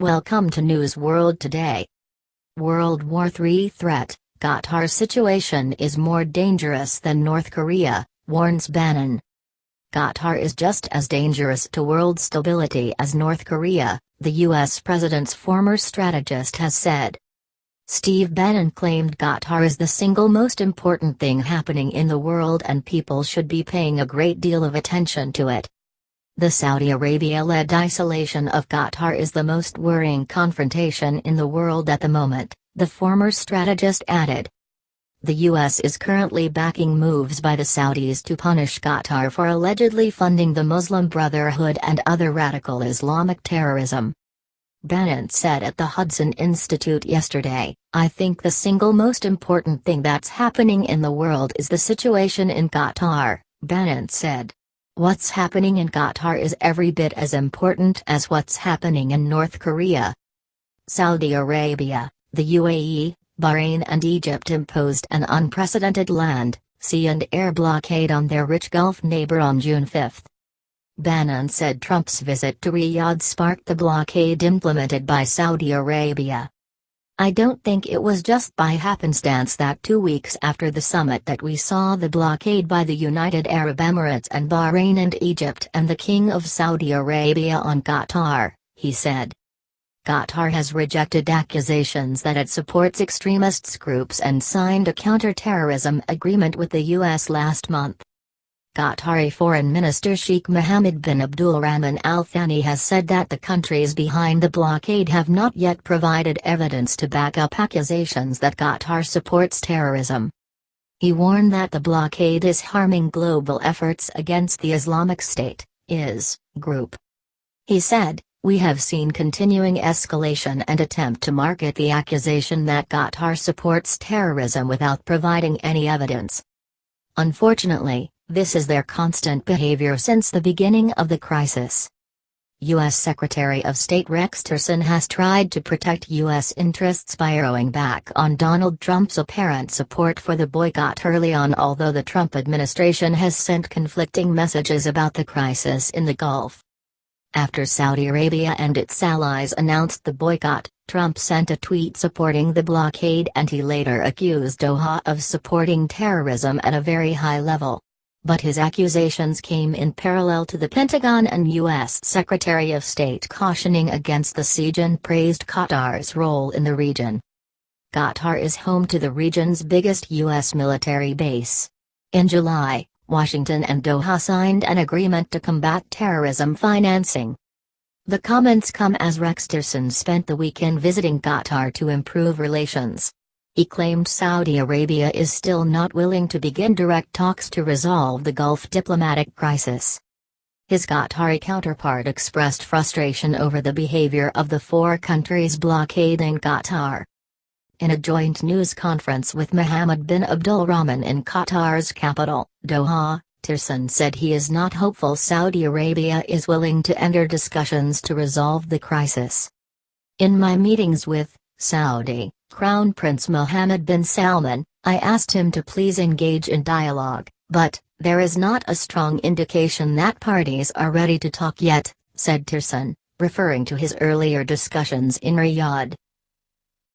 Welcome to News World Today. World War III threat: Qatar situation is more dangerous than North Korea, warns Bannon. Qatar is just as dangerous to world stability as North Korea, the U.S. president's former strategist has said. Steve Bannon claimed Qatar is the single most important thing happening in the world and people should be paying a great deal of attention to it. The Saudi Arabia-led isolation of Qatar is the most worrying confrontation in the world at the moment, the former strategist added. The U.S. is currently backing moves by the Saudis to punish Qatar for allegedly funding the Muslim Brotherhood and other radical Islamic terrorism. Bannon said at the Hudson Institute yesterday, "I think the single most important thing that's happening in the world is the situation in Qatar," Bannon said. "What's happening in Qatar is every bit as important as what's happening in North Korea." Saudi Arabia, the UAE, Bahrain and Egypt imposed an unprecedented land, sea and air blockade on their rich Gulf neighbor on June 5. Bannon said Trump's visit to Riyadh sparked the blockade implemented by Saudi Arabia. "I don't think it was just by happenstance that 2 weeks after the summit that we saw the blockade by the United Arab Emirates and Bahrain and Egypt and the King of Saudi Arabia on Qatar," he said. Qatar has rejected accusations that it supports extremist groups and signed a counter-terrorism agreement with the U.S. last month. Qatari Foreign Minister Sheikh Mohammed bin Abdulrahman Al Thani has said that the countries behind the blockade have not yet provided evidence to back up accusations that Qatar supports terrorism. He warned that the blockade is harming global efforts against the Islamic State, IS, group. He said, "We have seen continuing escalation and attempt to market the accusation that Qatar supports terrorism without providing any evidence. Unfortunately, this is their constant behavior since the beginning of the crisis." U.S. Secretary of State Rex Tillerson has tried to protect U.S. interests by rowing back on Donald Trump's apparent support for the boycott early on, although the Trump administration has sent conflicting messages about the crisis in the Gulf. After Saudi Arabia and its allies announced the boycott, Trump sent a tweet supporting the blockade and he later accused Doha of supporting terrorism at a very high level. But his accusations came in parallel to the Pentagon and U.S. Secretary of State cautioning against the siege and praised Qatar's role in the region. Qatar is home to the region's biggest U.S. military base. In July, Washington and Doha signed an agreement to combat terrorism financing. The comments come as Rex Tillerson spent the weekend visiting Qatar to improve relations. He claimed Saudi Arabia is still not willing to begin direct talks to resolve the Gulf diplomatic crisis. His Qatari counterpart expressed frustration over the behavior of the four countries blockading Qatar. In a joint news conference with Mohammed bin Abdulrahman in Qatar's capital, Doha, Tillerson said he is not hopeful Saudi Arabia is willing to enter discussions to resolve the crisis. "In my meetings with Saudi Crown Prince Mohammed bin Salman, I asked him to please engage in dialogue, but there is not a strong indication that parties are ready to talk yet," said Tillerson, referring to his earlier discussions in Riyadh.